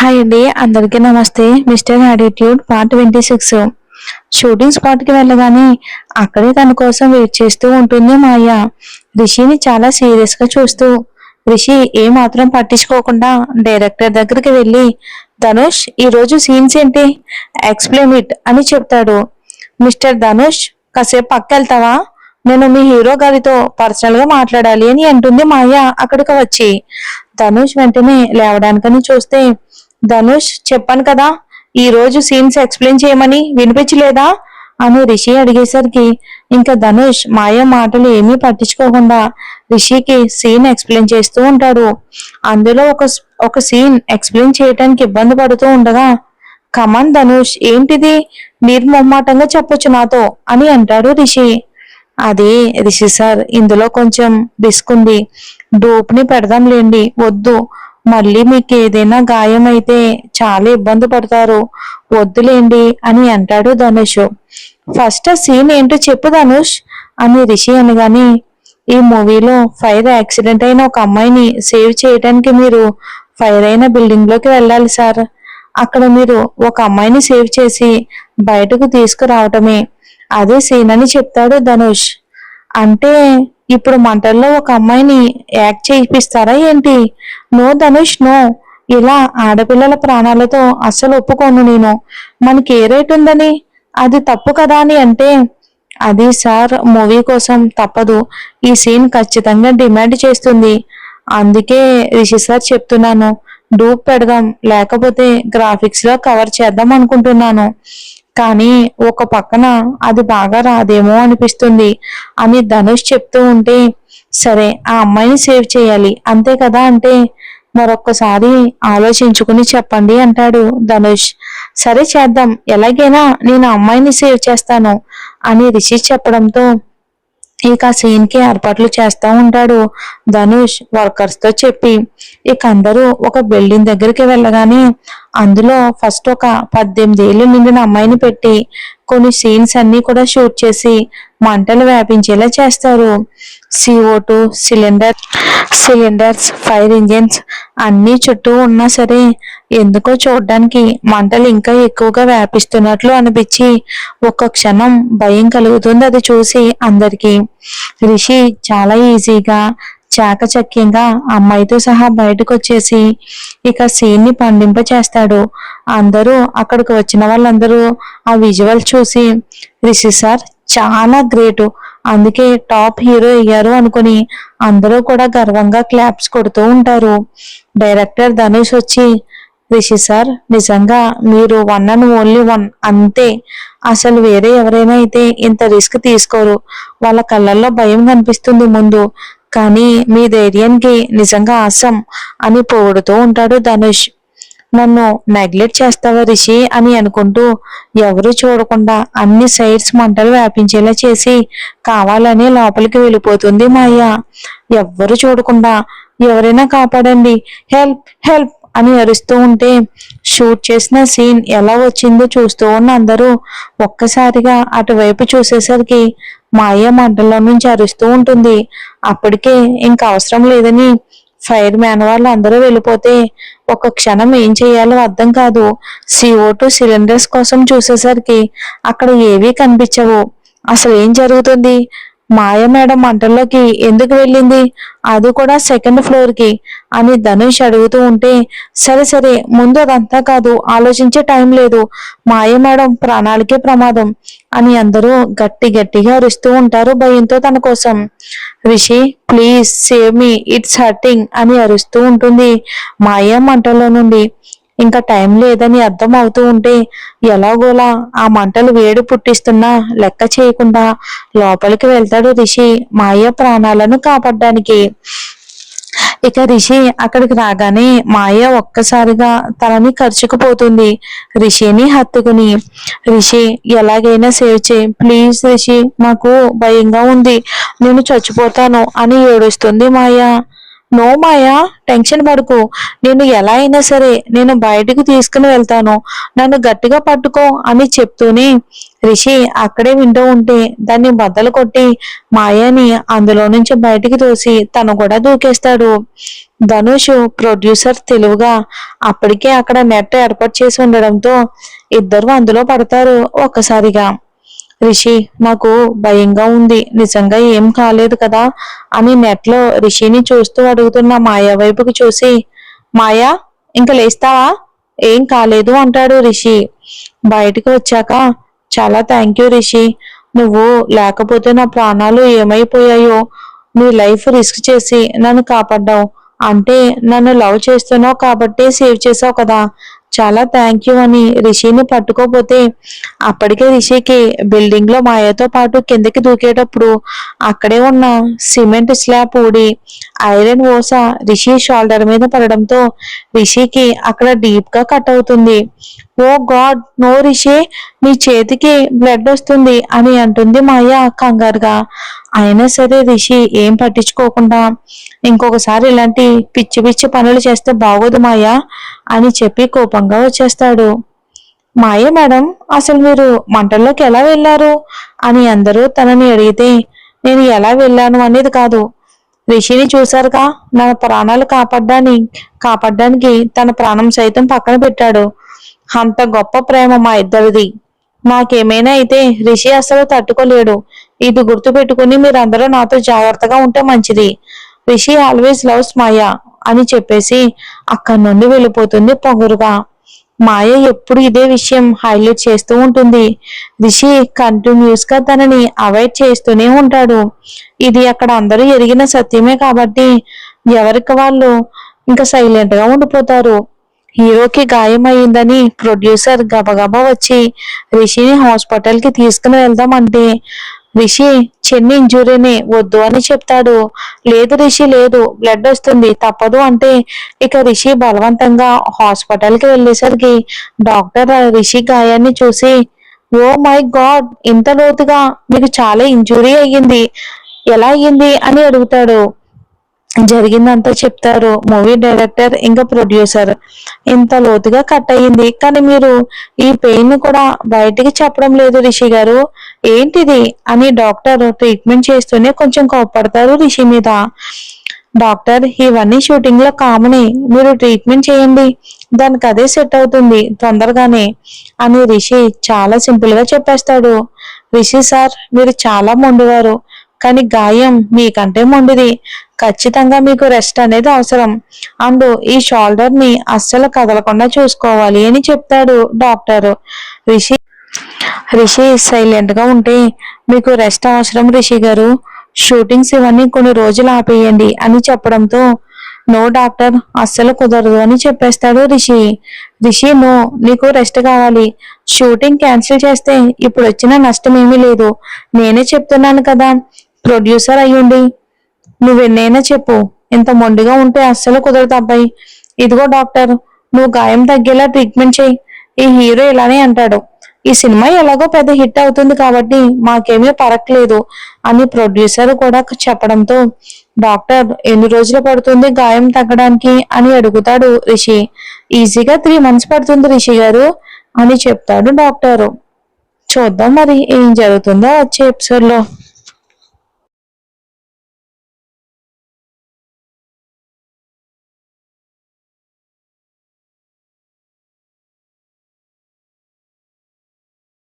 Hi అండి, అందరికీ నమస్తే. Mister attitude part 26. Shooting spot కి వెళ్ళగానే అక్కడే తన కోసం వెయిట్ చేస్తూ ఉంటుంది మాయ. రిషిని చాలా సీరియస్ గా చూస్తూ. రిషి ఏ మాత్రం పట్టించుకోకుండా డైరెక్టర్ దగ్గరికి వెళ్ళి, ధనుష్ ఈ రోజు సీన్స్ ఏంటి, ఎక్స్ప్లెయిన్ ఇట్ అని చెప్తాడు. మిస్టర్ ధనుష్, కాసేపు పక్కెళ్తావా, నేను మీ హీరో గారితో పర్సనల్ గా మాట్లాడాలి అని అంటుంది మాయ అక్కడికి వచ్చి. ధనుష్ వెంటనే లేవడానికని చూస్తే, ధనుష్ చెప్పాను కదా ఈ రోజు సీన్స్ ఎక్స్ప్లెయిన్ చేయమని, వినిపించలేదా అని రిషి అడిగేసరికి ఇంకా ధనుష్ మాయ మాటలు ఏమీ పట్టించుకోకుండా రిషికి సీన్ ఎక్స్ప్లెయిన్ చేస్తూ ఉంటాడు. అందులో ఒక సీన్ ఎక్స్ప్లెయిన్ చేయడానికి ఇబ్బంది పడుతూ ఉండగా, కమాన్ ధనుష్ ఏంటిది, మీరు మొహమాటంగా చెప్పొచ్చు నాతో అని అంటాడు రిషి. అదే రిషి సార్, ఇందులో కొంచెం రిస్క్ ఉంది, డోప్ ని పెడదాంలేండి, వద్దు, మళ్ళీ మీకు ఏదైనా గాయం అయితే చాలా ఇబ్బంది పడతారు, వద్దులేండి అని అంటాడు ధనుష్. ఫస్ట్ ఆ సీన్ ఏంటో చెప్పు ధనుష్ అని రిషి అనగానే, ఈ మూవీలో ఫైర్ యాక్సిడెంట్ అయిన ఒక అమ్మాయిని సేవ్ చేయడానికి మీరు ఫైర్ అయిన బిల్డింగ్ లోకి వెళ్ళాలి సార్. అక్కడ మీరు ఒక అమ్మాయిని సేవ్ చేసి బయటకు తీసుకురావటమే అదే సీన్ అని చెప్తాడు ధనుష్. అంటే ఇప్పుడు మంటల్లో ఒక అమ్మాయిని యాక్ట్ చేయిస్తారా ఏంటి? నో ధనుష్, నో, ఇలా ఆడపిల్లల ప్రాణాలతో అస్సలు ఒప్పుకోను నేను, మనకి ఏ రేట్ ఉందని, అది తప్పు కదా అని అంటే, అది సార్ మూవీ కోసం తప్పదు, ఈ సీన్ ఖచ్చితంగా డిమాండ్ చేస్తుంది, అందుకే రిషి సార్ చెప్తున్నాను, డూప్ పెడదాం, లేకపోతే గ్రాఫిక్స్ లో కవర్ చేద్దాం అనుకుంటున్నాను, కానీ ఒక పక్కన అది బాగా రాదేమో అనిపిస్తుంది అని ధనుష్ చెప్తూ ఉంటే, సరే ఆ అమ్మాయిని సేవ్ చేయాలి అంతే కదా అంటే, మరొక్కసారి ఆలోచించుకుని చెప్పండి అంటాడు ధనుష్. సరే చేద్దాం, ఎలాగైనా నేను ఆ అమ్మాయిని సేవ్ చేస్తాను అని రిషి చెప్పడంతో ఇక సీన్ కి ఏర్పాట్లు చేస్తా ఉంటాడు ధనుష్ వర్కర్స్ తో చెప్పి. ఇక అందరూ ఒక బిల్డింగ్ దగ్గరికి వెళ్ళగానే అందులో ఫస్ట్ ఒక 18 ఏళ్ళు నిండిన అమ్మాయిని పెట్టి కొన్ని సీన్స్ అన్ని కూడా షూట్ చేసి మంటలు వ్యాపించేలా చేస్తారు. CO2 సిలిండర్స్, ఫైర్ ఇంజిన్స్ అన్ని చుట్టూ ఉన్నా సరే ఎందుకో చూడడానికి మంటలు ఇంకా ఎక్కువగా వ్యాపిస్తున్నట్లు అనిపించి ఒక్క క్షణం భయం కలుగుతుంది అది చూసి అందరికి. రిషి చాలా ఈజీగా చాకచక్యంగా అమ్మాయితో సహా బయటకు వచ్చేసి ఇక సీన్ ని పండింప చేస్తాడు. అందరూ అక్కడికి వచ్చిన వాళ్ళందరూ ఆ విజువల్ చూసి, రిషి సార్ చాలా గ్రేట్, అందుకే టాప్ హీరో అయ్యారు అనుకుని అందరూ కూడా గర్వంగా క్లాప్స్ కొడుతూ ఉంటారు. డైరెక్టర్ ధనుష్ వచ్చి, రిషి సార్ నిజంగా మీరు వన్ అండ్ ఓన్లీ వన్, అంతే, అసలు వేరే ఎవరైనా అయితే ఇంత రిస్క్ తీసుకోరు, వాళ్ళ కళ్ళల్లో భయం కనిపిస్తుంది ముందు, కానీ మీ ధైర్యానికి నిజంగా ఆసం అని పొగుడుతూ ఉంటాడు ధనుష్. నన్ను నెగ్లెక్ట్ చేస్తావా రిషి అని అనుకుంటూ ఎవరు చూడకుండా అన్ని సైడ్స్ మంటలు వ్యాపించేలా చేసి కావాలని లోపలికి వెళ్ళిపోతుంది మాయ. ఎవ్వరు చూడకుండా ఎవరైనా కాపాడండి, హెల్ప్ హెల్ప్ అని అరుస్తూ ఉంటే షూట్ చేసిన సీన్ ఎలా వచ్చిందో చూస్తూ ఉన్న అందరూ ఒక్కసారిగా అటువైపు చూసేసరికి మాయ మంటల్లో నుంచి అరుస్తూ ఉంటుంది. అప్పటికే ఇంకా అవసరం లేదని ఫైర్ మ్యాన్ వాళ్ళు అందరూ వెళ్ళిపోతే ఒక క్షణం ఏం చేయాలో అర్థం కాదు. CO2 సిలిండర్స్ కోసం చూసేసరికి అక్కడ ఏవీ కనిపించవు. అసలు ఏం జరుగుతుంది, మాయ మేడం మంటల్లోకి ఎందుకు వెళ్ళింది, అది కూడా సెకండ్ ఫ్లోర్ కి అని ధనుష్ అడుగుతూ ఉంటే, సరే సరే ముందు అదంతా కాదు, ఆలోచించే టైం లేదు, మాయ మేడం ప్రాణాలకే ప్రమాదం అని అందరూ గట్టిగా అరుస్తూ ఉంటారు భయంతో తన కోసం. Rishi please save me, it's hurting అని అరుస్తూ ఉంటుంది మాయ మంటల్లో నుండి. ఇంకా టైం లేదని అర్థం అవుతూ ఉంటే ఎలాగోలా ఆ మంటలు వేడి పుట్టిస్తున్నా లెక్క చేయకుండా లోపలికి వెళ్తాడు రిషి మాయ ప్రాణాలను కాపాడడానికి. ఇక రిషి అక్కడికి రాగానే మాయ ఒక్కసారిగా తనని ఖర్చుకుపోతుంది రిషిని హత్తుకుని. రిషి ఎలాగైనా సేవ్ చేయి ప్లీజ్ రిషి, నాకు భయంగా ఉంది, నేను చచ్చిపోతాను అని ఏడుస్తుంది మాయ. నో మాయా, టెన్షన్ పడుకో. నేను ఎలా అయినా సరే నేను బయటకు తీసుకుని వెళ్తాను. నన్ను గట్టిగా పట్టుకో అని చెప్తూనే రిషి అక్కడే వింటూ ఉంటే దాన్ని బద్దలు కొట్టి మాయాని అందులో నుంచి బయటికి తోసి తను కూడా దూకేస్తాడు. ధనుష్ ప్రొడ్యూసర్ తెలివిగా అప్పటికే అక్కడ నెట్ ఏర్పాటు చేసి ఉండడంతో ఇద్దరు అందులో పడతారు ఒక్కసారిగా. రిషి, నాకు భయంగా ఉంది, నిజంగా ఏం కాలేదు కదా అని నెట్లో రిషిని చూస్తూ అడుగుతున్న మాయా వైపుకి చూసి, మాయా ఇంక లేస్తావా, ఏం కాలేదు అంటాడు రిషి. బయటకు వచ్చాక, చాలా థ్యాంక్ యూ రిషి, నువ్వు లేకపోతే నా ప్రాణాలు ఏమైపోయాయో. నీ లైఫ్ రిస్క్ చేసి నన్ను కాపాడ్డావు, అంటే నన్ను లవ్ చేస్తున్నావు కాబట్టి సేవ్ చేసావు కదా, చాలా థ్యాంక్ యూ అని రిషిని పట్టుకోపోతే అప్పటికే రిషికి బిల్డింగ్ లో మాయతో పాటు కిందకి దూకేటప్పుడు అక్కడే ఉన్న సిమెంట్ స్లాబ్ ఊడి ఐరన్ ఓస రిషి షోల్డర్ మీద పడడంతో రిషికి అక్కడ డీప్ గా కట్ అవుతుంది. ఓ గాడ్, నో రిషి, నీ చేతికి బ్లడ్ వస్తుంది అని అంటుంది మాయ కంగారుగా. అయినా సరే రిషి ఏం పట్టించుకోకుండా, ఇంకొకసారి ఇలాంటి పిచ్చి పిచ్చి పనులు చేస్తే బాగోదు మాయా అని చెప్పి కోపంగా వచ్చేస్తాడు. మాయ మేడం, అసలు మీరు మంటల్లోకి ఎలా వెళ్ళారు అని అందరూ తనని అడిగితే, నేను ఎలా వెళ్ళాను అనేది కాదు, రిషిని చూశారుగా, నా ప్రాణాలు కాపాడడానికి తన ప్రాణం సైతం పక్కన పెట్టాడు. అంత గొప్ప ప్రేమ మా ఇద్దరిది. నాకేమైనా అయితే రిషి అసలు తట్టుకోలేడు. ఇది గుర్తు పెట్టుకుని మీరందరూ నాతో జాగ్రత్తగా ఉంటే మంచిది. రిషి ఆల్వేస్ లవ్స్ మాయా అని చెప్పేసి అక్కడి నుండి వెళ్ళిపోతుంది పొగరుగా. మాయ ఎప్పుడు ఇదే విషయం హైలైట్ చేస్తూ ఉంటుంది. రిషి కంటిన్యూస్ గా తనని అవాయిడ్ చేస్తూనే ఉంటాడు. ఇది అక్కడ అందరూ ఎరిగిన సత్యమే కాబట్టి ఎవరికి వాళ్ళు ఇంకా సైలెంట్ గా ఉండిపోతారు. హీరోకి గాయం అయిందని ప్రొడ్యూసర్ గబగబా వచ్చి రిషిని హాస్పిటల్ కి తీసుకుని వెళ్దామంటే రిషి చిన్న ఇంజురీని వద్దు అని చెప్తాడు. లేదు రిషి లేదు, బ్లడ్ వస్తుంది, తప్పదు అంటే ఇక రిషి బలవంతంగా హాస్పిటల్ కి వెళ్ళేసరికి డాక్టర్ రిషి గాయాన్ని చూసి, ఓ మై గాడ్, ఇంత లోతుగా మీకు చాలా ఇంజురీ అయ్యింది, ఎలా అయ్యింది అని అడుగుతాడు. జరిగిందంతా చెప్తారు మూవీ డైరెక్టర్ ఇంకా ప్రొడ్యూసర్. ఇంత లోతుగా కట్ అయ్యింది, కానీ మీరు ఈ పెయిన్ కూడా బయటికి చెప్పడం లేదు రిషి గారు, ఏంటిది అని డాక్టర్ ట్రీట్మెంట్ చేస్తూనే కొంచెం కోప్పడతారు రిషి మీద. డాక్టర్, ఇవన్నీ షూటింగ్ లో కామనే, మీరు ట్రీట్మెంట్ చేయండి, దానికి అదే సెట్ అవుతుంది తొందరగానే అని రిషి చాలా సింపుల్ గా చెప్పేస్తాడు. రిషి సార్, మీరు చాలా మొండివారు, కానీ గాయం మీకంటే మొండిది, ఖచ్చితంగా మీకు రెస్ట్ అనేది అవసరం, అందు ఈ షోల్డర్ ని అస్సలు కదలకుండా చూసుకోవాలి అని చెప్తాడు డాక్టర్. రిషి రిషి సైలెంట్ గా ఉంటే, మీకు రెస్ట్ అవసరం రిషి గారు, షూటింగ్స్ ఇవన్నీ కొన్ని రోజులు ఆపేయండి అని చెప్పడంతో, నో డాక్టర్, అస్సలు కుదరదు అని చెప్పేస్తాడు రిషి. రిషి, నో, నీకు రెస్ట్ కావాలి, షూటింగ్ క్యాన్సిల్ చేస్తే ఇప్పుడు వచ్చిన నష్టం ఏమీ లేదు, నేనే చెప్తున్నాను కదా, ప్రొడ్యూసర్ అయ్యుండి నువ్వెన్నైనా చెప్పు, ఇంత మొండిగా ఉంటే అస్సలు కుదరదు అబ్బాయి. ఇదిగో డాక్టర్, నువ్వు గాయం తగ్గేలా ట్రీట్మెంట్ చేయి, ఈ హీరో ఇలానే అంటాడు, ఈ సినిమా ఎలాగో పెద్ద హిట్ అవుతుంది కాబట్టి మాకేమీ పరక్లేదు అని ప్రొడ్యూసర్ కూడా చెప్పడంతో, డాక్టర్ ఎన్ని రోజులు పడుతుంది గాయం తగ్గడానికి అని అడుగుతాడు రిషి. ఈజీగా 3 months పడుతుంది రిషి గారు అని చెప్తాడు డాక్టరు. చూద్దాం మరి ఏం జరుగుతుందో వచ్చే ఎపిసోడ్ లో.